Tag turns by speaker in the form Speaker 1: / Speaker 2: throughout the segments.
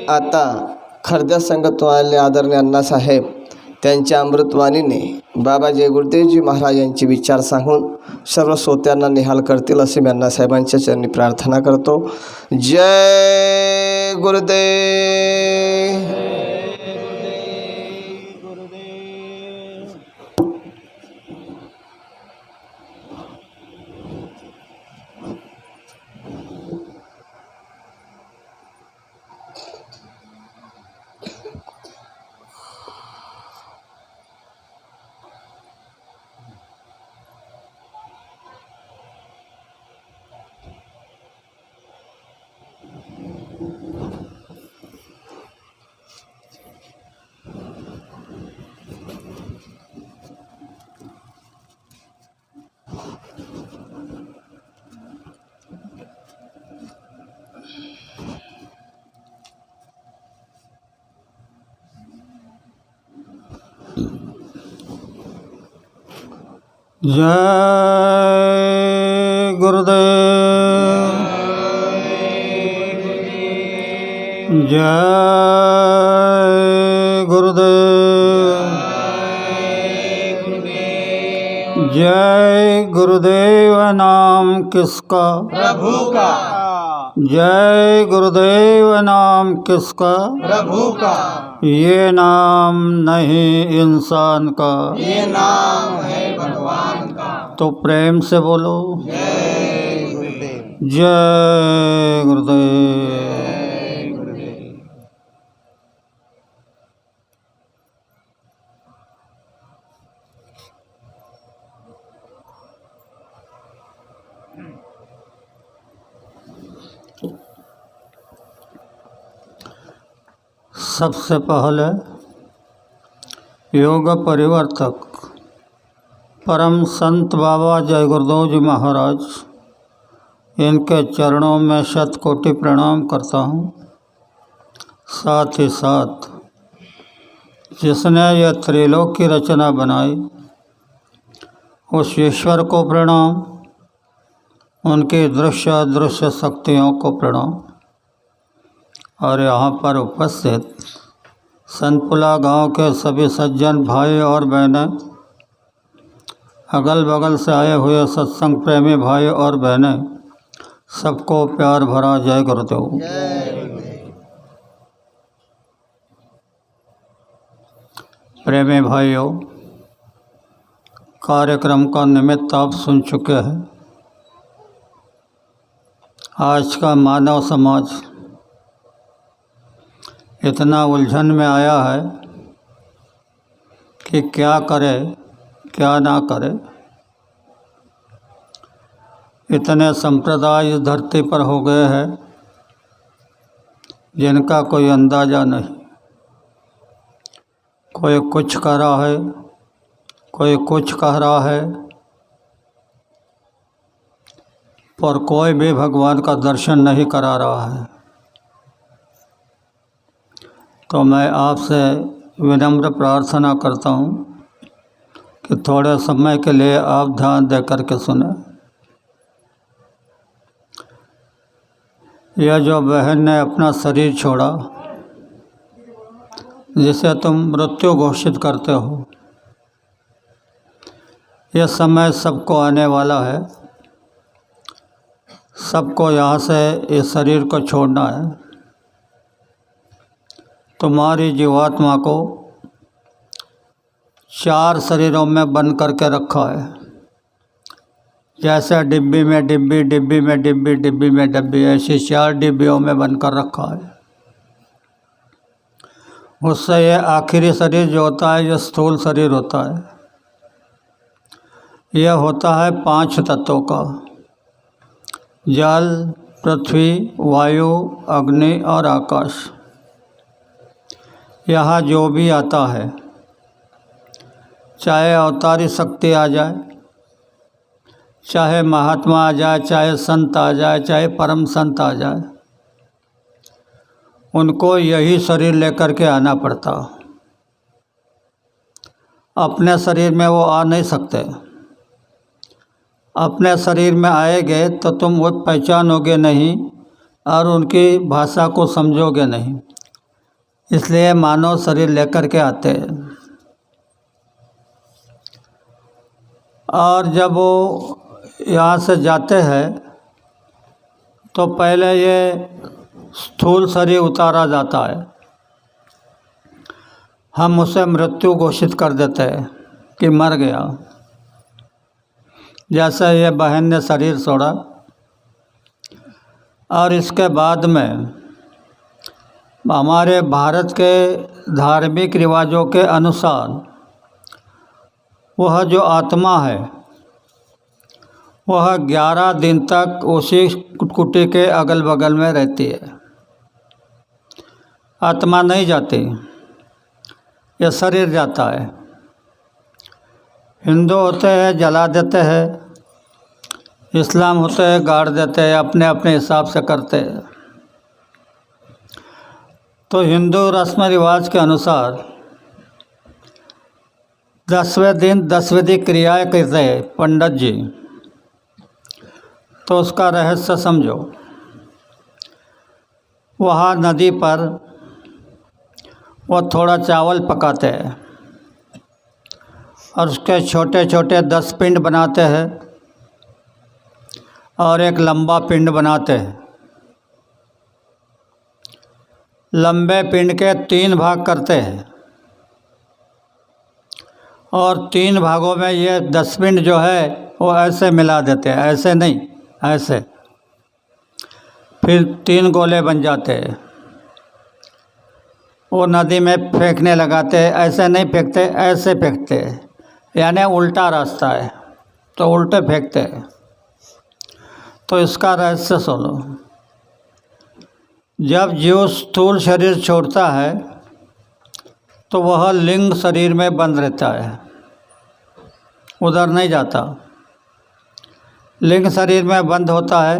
Speaker 1: आता खर्द्या संगतवाले आदरणीय अण्णासाहेब त्यांच्या अमृतवाणीने बाबा जय गुरुदेवजी महाराज यांचे विचार सांगून सर्व श्रोत्यांना निहाल करतील असे मी अण्णासाहेबांच्या चरणी प्रार्थना करतो. जय गुरुदेव.
Speaker 2: जय गुरुदेव. जय गुरुदेव. जय गुरुदेव नाम किसका?
Speaker 3: प्रभु का.
Speaker 2: जय गुरुदेव नाम किसका?
Speaker 3: प्रभु का.
Speaker 2: ये नाम नहीं इंसान का,
Speaker 3: ये नाम है भगवान का.
Speaker 2: तो प्रेम से बोलो
Speaker 3: जय गुरुदेव.
Speaker 2: जय गुरुदेव.
Speaker 3: जय गुरुदेव.
Speaker 2: सबसे पहले योग परिवर्तक परम संत बाबा जय गुरुदेव जी महाराज, इनके चरणों में शतकोटि प्रणाम करता हूँ. साथ ही साथ जिसने यह त्रिलोक की रचना बनाई उस ईश्वर को प्रणाम, उनकी दृश्य अदृश्य शक्तियों को प्रणाम, और यहाँ पर उपस्थित संतपुला गांव के सभी सज्जन भाई और बहनें, अगल बगल से आए हुए सत्संग प्रेमी भाई और बहनें, सबको प्यार भरा जय गुरुदेव. प्रेमी भाइयों, कार्यक्रम का निमित्त आप सुन चुके हैं. आज का मानव समाज इतना उलझन में आया है कि क्या करे क्या ना करे. इतने संप्रदाय इस धरती पर हो गए हैं जिनका कोई अंदाज़ा नहीं. कोई कुछ कह रहा है, कोई कुछ कह रहा है, पर कोई भी भगवान का दर्शन नहीं करा रहा है. तो मैं आपसे विनम्र प्रार्थना करता हूँ कि थोड़े समय के लिए आप ध्यान दे करके सुने. यह जो बहन ने अपना शरीर छोड़ा, जिसे तुम मृत्यु घोषित करते हो, यह समय सबको आने वाला है. सबको यहाँ से इस शरीर को छोड़ना है. तुम्हारी जीवात्मा को 4 शरीरों में बंद करके रखा है. जैसे डिब्बी में डिब्बी, डिब्बी में डिब्बी, डिब्बी में डिब्बी, ऐसी 4 डिब्बियों में बंद कर रखा है. उससे ये आखिरी शरीर जो होता है, ये स्थूल शरीर होता है. यह होता है 5 तत्वों का: जल, पृथ्वी, वायु, अग्नि और आकाश. यहाँ जो भी आता है, चाहे अवतारी शक्ति आ जाए, चाहे महात्मा आ जाए, चाहे संत आ जाए, चाहे परम संत आ जाए, उनको यही शरीर लेकर के आना पड़ता. अपने शरीर में वो आ नहीं सकते. अपने शरीर में आएंगे तो तुम वो पहचानोगे नहीं और उनकी भाषा को समझोगे नहीं. इसलिए मानव शरीर लेकर के आते हैं। और जब वो यहाँ से जाते हैं तो पहले ये स्थूल शरीर उतारा जाता है। हम उसे मृत्यु घोषित कर देते हैं कि मर गया। जैसे ये बहन ने शरीर छोड़ा, और इसके बाद में हमारे भारत के धार्मिक रिवाजों के अनुसार वह जो आत्मा है वह 11 दिन तक उसी कुटी के अगल बगल में रहती है। आत्मा नहीं जाती, यह शरीर जाता है। हिंदू होते हैं जला देते हैं, इस्लाम होते हैं गाड़ देते हैं, अपने अपने हिसाब से करते हैं। तो हिंदू रस्म रिवाज के अनुसार 10वें दिन 10 विधि क्रियाएँ करते हैं पंडित जी। तो उसका रहस्य समझो। वहाँ नदी पर वो थोड़ा चावल पकाते हैं और उसके छोटे छोटे 10 पिंड बनाते हैं और एक लंबा पिंड बनाते हैं। लंबे पिंड के 3 भाग करते हैं और 3 भागों में ये 10 पिंड जो है वो ऐसे मिला देते हैं, ऐसे नहीं, ऐसे। फिर 3 गोले बन जाते हैं। वो नदी में फेंकने लगाते हैं, ऐसे नहीं फेंकते, ऐसे फेंकते हैं, यानी उल्टा रास्ता है तो उल्टे फेंकते हैं। तो इसका रहस्य सुनो। जब जीव स्थूल शरीर छोड़ता है तो वह लिंग शरीर में बंद रहता है, उधर नहीं जाता। लिंग शरीर में बंद होता है।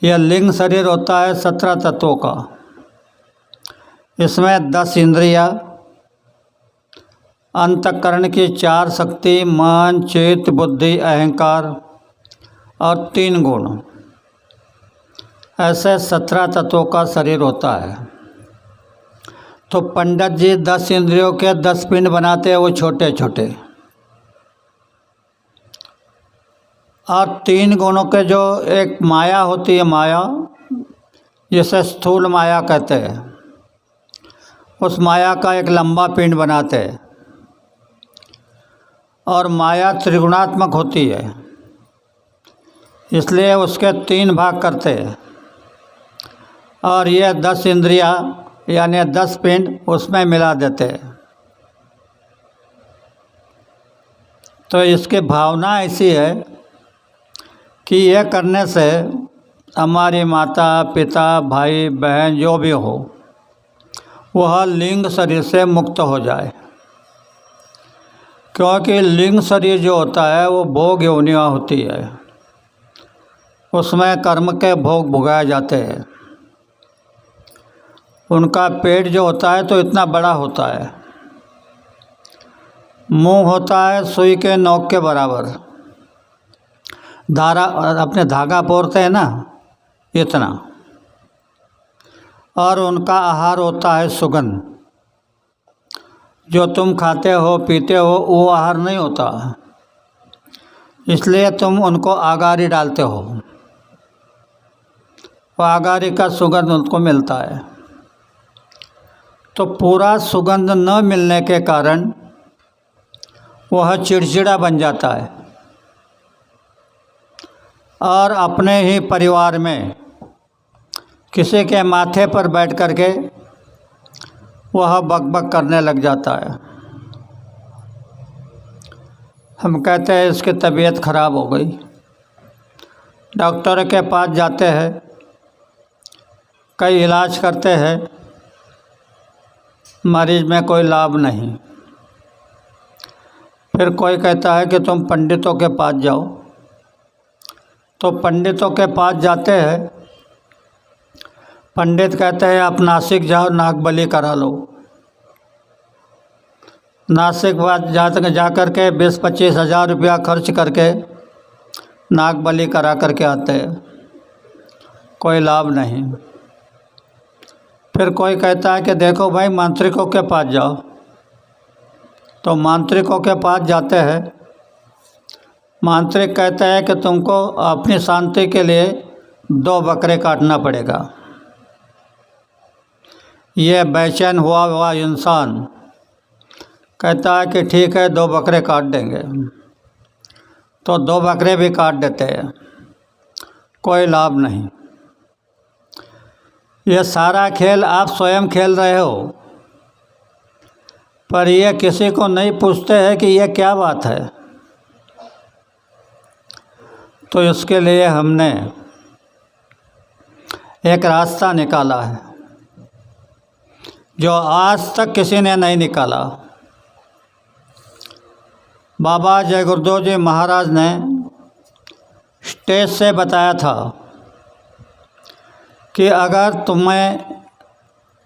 Speaker 2: यह लिंग शरीर होता है 17 तत्वों का। इसमें 10 इंद्रियाँ, अंतःकरण की 4 शक्ति, मन, चित्त, बुद्धि, अहंकार और 3 गुण, ऐसे 17 तत्वों का शरीर होता है। तो पंडित जी 10 इंद्रियों के 10 पिंड बनाते हैं, वो छोटे छोटे। और 3 गुणों के जो एक माया होती है, माया जिसे स्थूल माया कहते हैं, उस माया का एक लंबा पिंड बनाते हैं। और माया त्रिगुणात्मक होती है, इसलिए उसके 3 भाग करते हैं। और ये 10 इंद्रियाँ यानी 10 पिंड उसमें मिला देते हैं। तो इसकी भावना ऐसी है कि यह करने से हमारी माता पिता भाई बहन जो भी हो वह लिंग शरीर से मुक्त हो जाए। क्योंकि लिंग शरीर जो होता है वो भोग योनियाँ होती है, उसमें कर्म के भोग भुगाए जाते हैं। उनका पेट जो होता है तो इतना बड़ा होता है, मुंह होता है सुई के नोक के बराबर, धारा अपने धागा पोरते हैं ना, इतना। और उनका आहार होता है सुगंध। जो तुम खाते हो पीते हो वो आहार नहीं होता, इसलिए तुम उनको आगारी डालते हो, वो आगारी का सुगंध उनको मिलता है। तो पूरा सुगंध न मिलने के कारण वह चिड़चिड़ा बन जाता है और अपने ही परिवार में किसी के माथे पर बैठ कर के वह बकबक करने लग जाता है। हम कहते हैं इसकी तबीयत खराब हो गई। डॉक्टर के पास जाते हैं, कई इलाज करते हैं, मरीज में कोई लाभ नहीं। फिर कोई कहता है कि तुम पंडितों के पास जाओ। तो पंडितों के पास जाते हैं। पंडित कहते हैं आप नासिक जाओ, नाग बलि करा लो। नासिक बाद जा कर के 20-25 हज़ार रुपया खर्च करके नाग बलि करा करके आते हैं, कोई लाभ नहीं। फिर कोई कहता है कि देखो भाई मांत्रिकों के पास जाओ, तो मांत्रिकों के पास जाते हैं। मांत्रिक कहते हैं कि तुमको अपनी शांति के लिए 2 बकरे काटना पड़ेगा। ये बेचैन हुआ हुआ इंसान कहता है कि ठीक है 2 बकरे काट देंगे, तो 2 बकरे भी काट देते हैं, कोई लाभ नहीं। ये सारा खेल आप स्वयं खेल रहे हो, पर ये किसी को नहीं पूछते हैं कि ये क्या बात है। तो इसके लिए हमने एक रास्ता निकाला है जो आज तक किसी ने नहीं निकाला। बाबा जय गुरुदेव जी महाराज ने स्टेज से बताया था कि अगर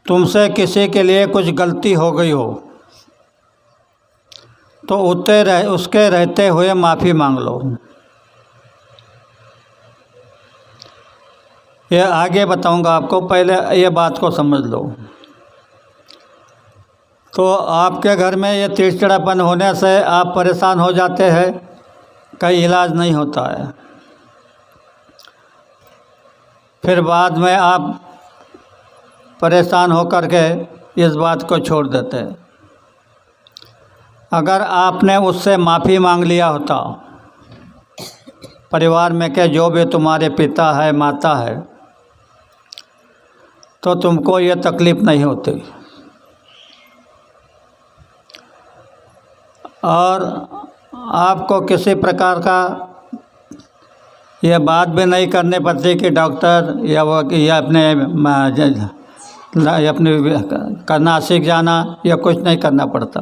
Speaker 2: तुमसे किसी के लिए कुछ गलती हो गई हो तो उसके रहते हुए माफ़ी मांग लो। ये आगे बताऊंगा आपको, पहले ये बात को समझ लो। तो आपके घर में ये चिड़चिड़ापन होने से आप परेशान हो जाते हैं, कहीं इलाज नहीं होता है, फिर बाद में आप परेशान होकर के इस बात को छोड़ देते हैं। अगर आपने उससे माफ़ी मांग लिया होता, परिवार में के जो भी तुम्हारे पिता है माता है, तो तुमको ये तकलीफ़ नहीं होती। और आपको किसी प्रकार का ये बात भी नहीं करनी पड़ती कि डॉक्टर या अपने करना सीख जाना या कुछ नहीं करना पड़ता।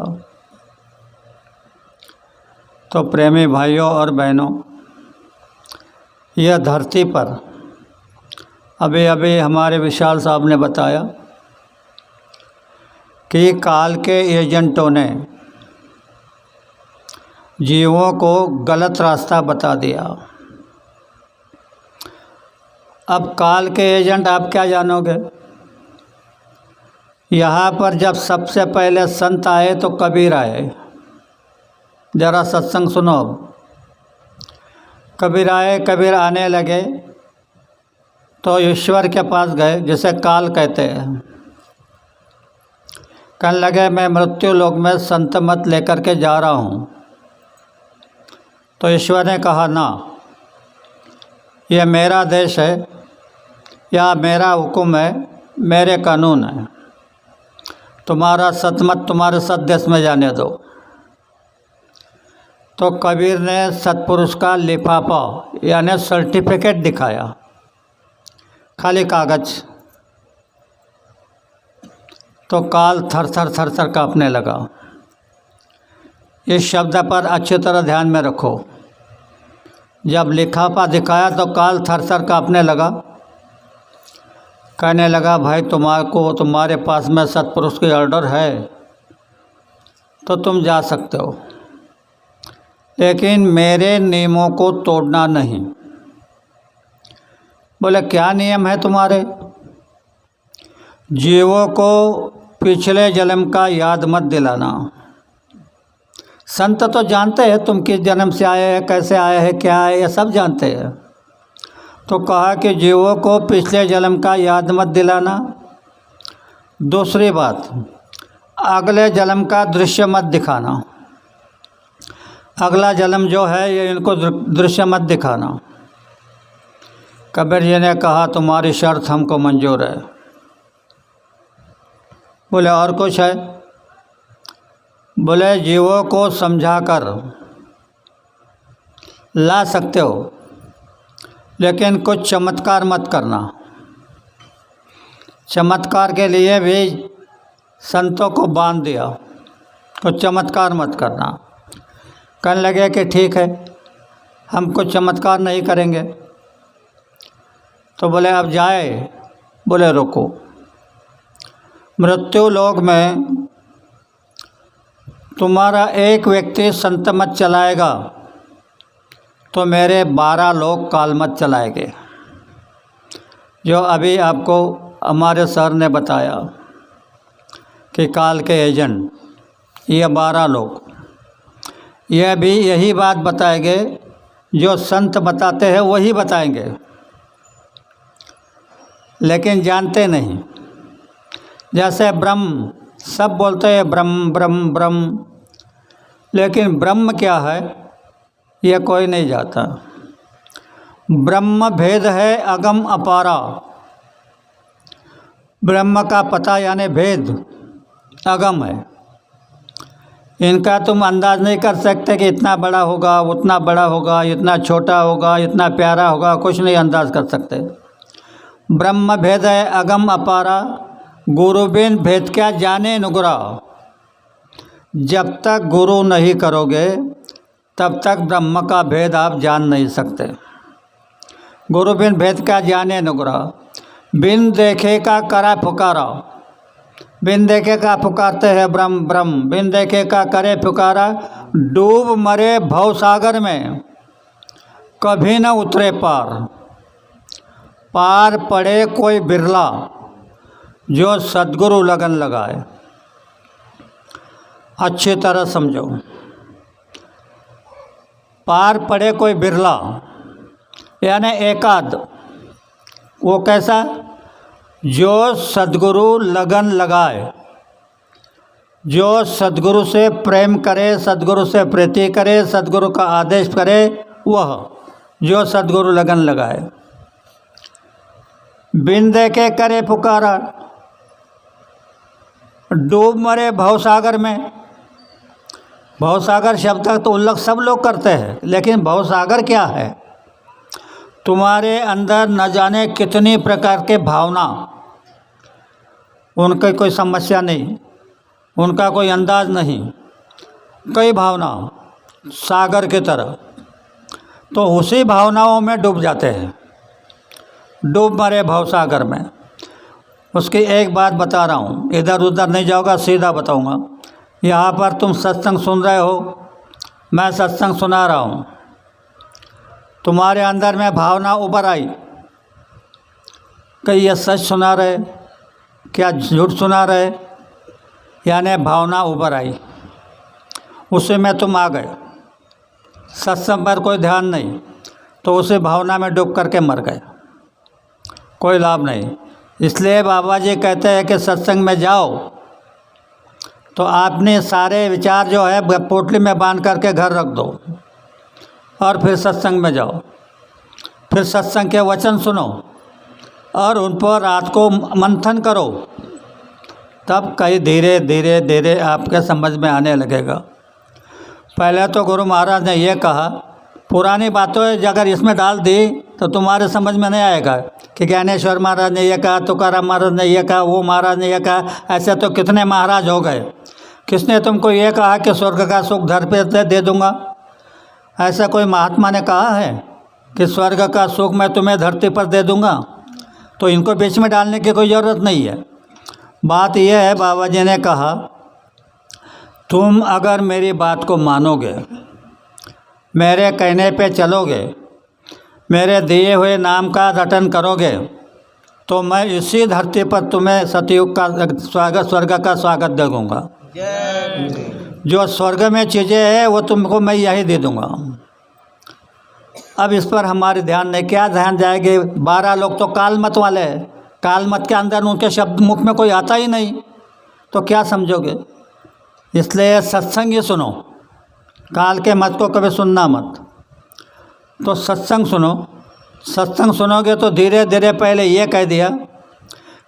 Speaker 2: तो प्रेमी भाइयों और बहनों, यह धरती पर अभी अभी हमारे विशाल साहब ने बताया कि काल के एजेंटों ने जीवों को गलत रास्ता बता दिया। अब काल के एजेंट आप क्या जानोगे? यहाँ पर जब सबसे पहले संत आए तो कबीर आए। ज़रा सत्संग सुनो। कबीर आए, कबीर आने लगे तो ईश्वर के पास गए, जिसे काल कहते हैं। कहने लगे मैं मृत्यु लोक में संत मत लेकर के जा रहा हूँ। तो ईश्वर ने कहा ना, यह मेरा देश है या मेरा हुक्म है, मेरे कानून है, तुम्हारा सतमत तुम्हारे सतदेश में जाने दो। तो कबीर ने सतपुरुष का लिफाफा यानी सर्टिफिकेट दिखाया, खाली कागज। तो काल थर थर काँपने लगा। इस शब्द पर अच्छी तरह ध्यान में रखो। जब लिफाफा दिखाया तो काल थर थर काँपने लगा। कहने लगा भाई तुम्हारे पास में सतपुरुष की ऑर्डर है तो तुम जा सकते हो, लेकिन मेरे नियमों को तोड़ना नहीं। बोले क्या नियम है तुम्हारे? जीवों को पिछले जन्म का याद मत दिलाना। संत तो जानते हैं तुम किस जन्म से आए हैं, कैसे आए हैं, क्या है, ये सब जानते हैं। तो कहा कि जीवों को पिछले जन्म का याद मत दिलाना। दूसरी बात, अगले जन्म का दृश्य मत दिखाना। अगला जन्म जो है ये इनको दृश्य मत दिखाना। कबीर जी ने कहा तुम्हारी शर्त हमको मंजूर है। बोले और कुछ है? बोले जीवों को समझाकर ला सकते हो, लेकिन कुछ चमत्कार मत करना। चमत्कार के लिए भी संतों को बांध दिया, कुछ चमत्कार मत करना। कहने लगे कि ठीक है, हम कुछ चमत्कार नहीं करेंगे। तो बोले अब जाए? बोले रुको, मृत्यु लोक में तुम्हारा एक व्यक्ति संत मत चलाएगा तो मेरे 12 लोग काल मत चलाएंगे। जो अभी आपको हमारे सर ने बताया कि काल के एजेंट ये 12 लोग यह भी यही बात बताएंगे जो संत बताते हैं वही बताएंगे, लेकिन जानते नहीं। जैसे ब्रह्म, सब बोलते हैं ब्रह्म ब्रह्म ब्रह्म, लेकिन ब्रह्म क्या है यह कोई नहीं जानता। ब्रह्म भेद है अगम अपारा। ब्रह्म का पता यानी भेद अगम है। इनका तुम अंदाज नहीं कर सकते कि इतना बड़ा होगा, उतना बड़ा होगा, इतना छोटा होगा, इतना प्यारा होगा, कुछ नहीं अंदाज कर सकते। ब्रह्म भेद है अगम अपारा, गुरु बिन भेद क्या जाने नुगरा। जब तक गुरु नहीं करोगे तब तक ब्रह्म का भेद आप जान नहीं सकते। गुरु बिन भेद क्या जाने नुगरा, बिन देखे का करा पुकारा। बिन देखे का पुकारते हैं ब्रह्म ब्रह्म, बिन देखे का करे पुकारा। डूब मरे भव सागर में कभी न उतरे पार। पार पड़े कोई बिरला जो सद्गुरु लगन लगाए। अच्छी तरह समझो, पार पड़े कोई बिरला यानी एकाध। वो कैसा? जो सद्गुरु लगन लगाए, जो सद्गुरु से प्रेम करे, सद्गुरु से प्रीति करे, सद्गुरु का आदेश करे, वह जो सद्गुरु लगन लगाए। बिन देखे करे पुकारा, डूब मरे भवसागर में। भवसागर शब्द का तो उल्लेख सब लोग करते हैं, लेकिन भवसागर क्या है? तुम्हारे अंदर न जाने कितनी प्रकार के भावना, उनकी कोई समस्या नहीं, उनका कोई अंदाज नहीं, कई भावना सागर की तरह, तो उसी भावनाओं में डूब जाते हैं। डूब मरे भवसागर में। उसकी एक बात बता रहा हूँ, इधर उधर नहीं जाऊँगा, सीधा बताऊँगा। यहाँ पर तुम सत्संग सुन रहे हो, मैं सत्संग सुना रहा हूँ, तुम्हारे अंदर में भावना उभर आई कि ये सच सुना रहे, क्या झूठ सुना रहे, यानी भावना उभर आई, उसी में तुम आ गए। सत्संग पर कोई ध्यान नहीं, तो उसी भावना में डूब करके मर गए, कोई लाभ नहीं। इसलिए बाबा जी कहते हैं कि सत्संग में जाओ तो आपने सारे विचार जो है पोटली में बांध करके घर रख दो और फिर सत्संग में जाओ। फिर सत्संग के वचन सुनो और उन पर रात को मंथन करो, तब कहीं धीरे धीरे धीरे आपके समझ में आने लगेगा। पहले तो गुरु महाराज ने ये कहा, पुरानी बातों अगर इसमें डाल दी तो तुम्हारे समझ में नहीं आएगा कि ज्ञानेश्वर महाराज ने ये कहा, तुकाराम महाराज ने ये कहा, वो महाराज ने ये कहा। ऐसे तो कितने महाराज हो गए। किसने तुमको ये कहा कि स्वर्ग का सुख धर पे दे दूँगा? ऐसा कोई महात्मा ने कहा है कि स्वर्ग का सुख मैं तुम्हें धरती पर दे दूँगा? तो इनको बीच में डालने की कोई ज़रूरत नहीं है। बात यह है, बाबा जी ने कहा, तुम अगर मेरी बात को मानोगे, मेरे कहने पे चलोगे, मेरे दिए हुए नाम का रटन करोगे, तो मैं इसी धरती पर तुम्हें सतयुग का स्वागत, स्वर्ग का स्वागत दे दूँगा। जो स्वर्ग में चीज़ें हैं वो तुमको मैं यही दे दूँगा। अब इस पर हमारे ध्यान नहीं, क्या ध्यान जाएगी? 12 लोग तो काल मत वाले हैं, काल मत के अंदर उनके शब्द मुख में कोई आता ही नहीं, तो क्या समझोगे? इसलिए सत्संग ही सुनो, काल के मत को कभी सुनना मत। तो सत्संग सुनो। सत्संग सुनोगे तो धीरे धीरे, पहले ये कह दिया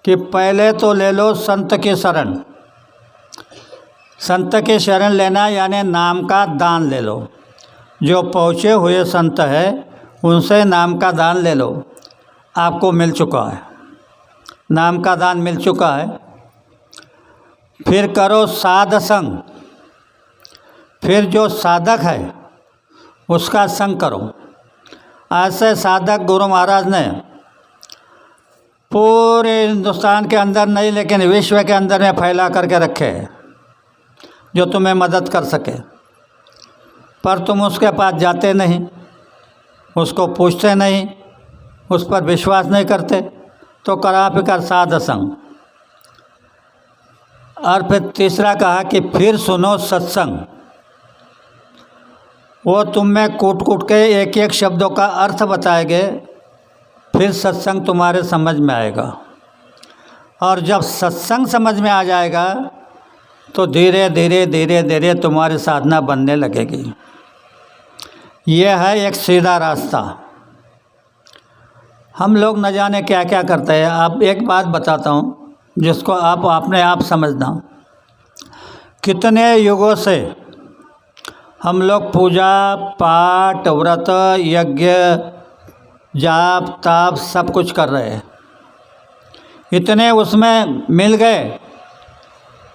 Speaker 2: कि पहले तो ले लो संत की शरण। संत की शरण लेना यानी नाम का दान ले लो। जो पहुँचे हुए संत है उनसे नाम का दान ले लो, आपको मिल चुका है, नाम का दान मिल चुका है। फिर करो साध संग। फिर जो साधक है उसका संग करो। ऐसे साधक गुरु महाराज ने पूरे हिंदुस्तान के अंदर नहीं, लेकिन विश्व के अंदर में फैला करके रखे हैं, जो तुम्हें मदद कर सके। पर तुम उसके पास जाते नहीं, उसको पूछते नहीं, उस पर विश्वास नहीं करते, तो करापिकर साध संग। और फिर तीसरा कहा कि फिर सुनो सत्संग। वो तुम में कूट कूट के एक एक शब्दों का अर्थ बताएंगे, फिर सत्संग तुम्हारे समझ में आएगा। और जब सत्संग समझ में आ जाएगा तो धीरे धीरे धीरे धीरे तुम्हारी साधना बनने लगेगी। यह है एक सीधा रास्ता। हम लोग न जाने क्या क्या करते हैं। अब एक बात बताता हूँ जिसको आप अपने आप समझना। कितने युगों से हम लोग पूजा पाठ व्रत यज्ञ जाप ताप सब कुछ कर रहे हैं। इतने उसमें मिल गए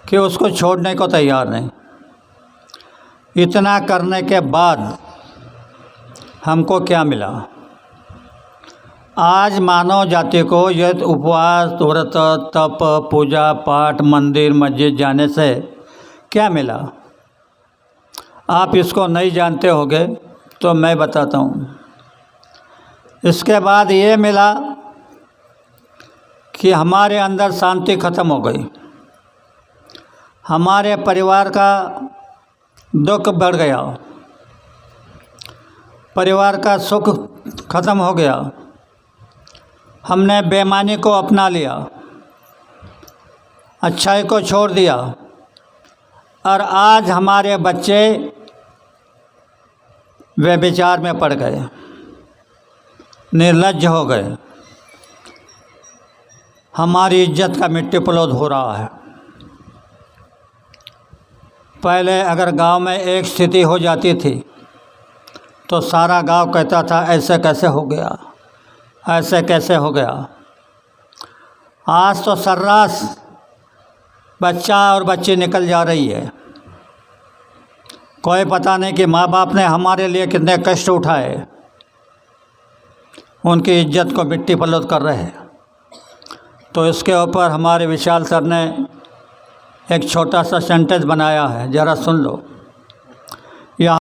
Speaker 2: कि उसको छोड़ने को तैयार नहीं। इतना करने के बाद हमको क्या मिला? आज मानव जाति को यह उपवास व्रत तप पूजा पाठ मंदिर मस्जिद जाने से क्या मिला? आप इसको नहीं जानते होंगे तो मैं बताता हूँ। इसके बाद ये मिला कि हमारे अंदर शांति खत्म हो गई। हमारे परिवार का दुख बढ़ गया, परिवार का सुख खत्म हो गया। हमने बेईमानी को अपना लिया, अच्छाई को छोड़ दिया। और आज हमारे बच्चे व्यभिचार में पड़ गए, निर्लज्ज हो गए। हमारी इज्जत का मिट्टी पलोद हो रहा है। पहले अगर गांव में एक स्थिति हो जाती थी तो सारा गांव कहता था ऐसे कैसे हो गया, ऐसे कैसे हो गया। आज तो सर्रास बच्चा और बच्ची निकल जा रही है। कोई पता नहीं कि माँ बाप ने हमारे लिए कितने कष्ट उठाए, उनकी इज्जत को मिट्टी पलोद कर रहे हैं। तो इसके ऊपर हमारे विशाल सर ने एक छोटा सा सेंटेंस बनाया है, ज़रा सुन लो।